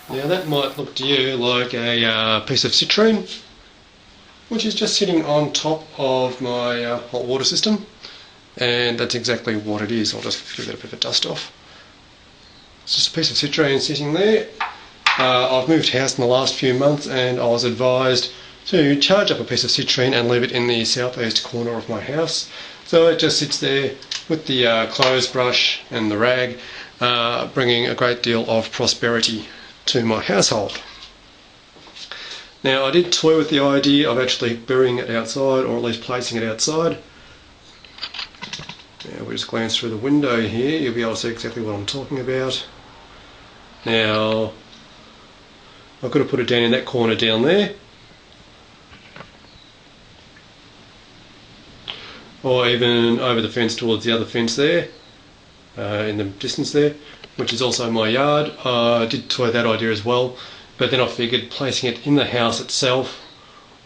Now that might look to you like a piece of citrine, which is just sitting on top of my hot water system, and that's exactly what it is. I'll just give it a bit of a dust off. It's just a piece of citrine sitting there. I've moved house in the last few months and I was advised to charge up a piece of citrine and leave it in the southeast corner of my house. So it just sits there with the clothes brush and the rag, bringing a great deal of prosperity to my household. Now I did toy with the idea of actually burying it outside, or at least placing it outside. Now we'll just glance through the window here, you'll be able to see exactly what I'm talking about. Now I could have put it down in that corner down there, or even over the fence towards the other fence there, in the distance there, which is also my yard. I did toy that idea as well, but then I figured placing it in the house itself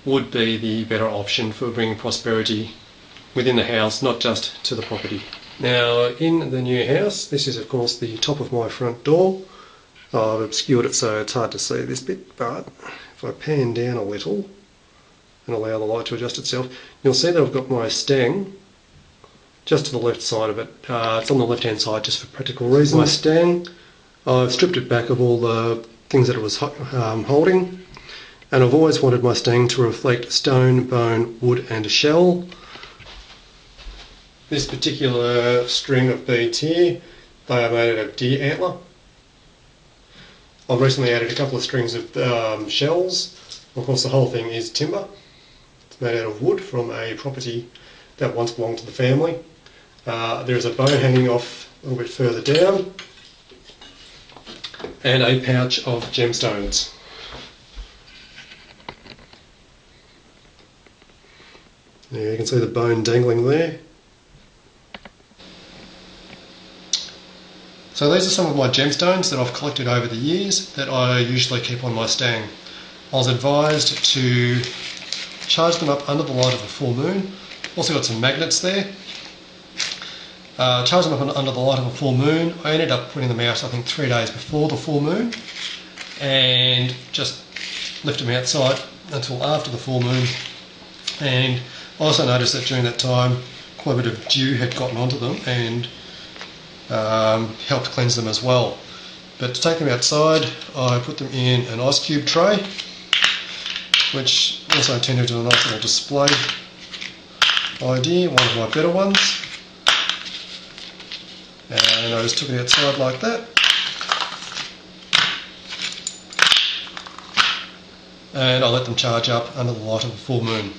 would be the better option for bringing prosperity within the house, not just to the property. Now in the new house, this is of course the top of my front door. I've obscured it so it's hard to see this bit, but if I pan down a little and allow the light to adjust itself, you'll see that I've got my stang just to the left side of it. It's on the left hand side just for practical reasons. My stang, I've stripped it back of all the things that it was holding, and I've always wanted my stang to reflect stone, bone, wood and shell. This particular string of beads here, they are made out of deer antler. I've recently added a couple of strings of shells. Of course the whole thing is timber. It's made out of wood from a property that once belonged to the family. There is a bow hanging off a little bit further down, and a pouch of gemstones. There you can see the bone dangling there. So these are some of my gemstones that I've collected over the years that I usually keep on my stang. I was advised to charge them up under the light of a full moon. Also got some magnets there. Charge them up under the light of a full moon. I ended up putting them out I think 3 days before the full moon, and just left them outside until after the full moon. And I also noticed that during that time quite a bit of dew had gotten onto them and helped cleanse them as well. But to take them outside, I put them in an ice cube tray, which also turned into a nice little display idea, one of my better ones. And I just took it outside like that. And I let them charge up under the light of a full moon.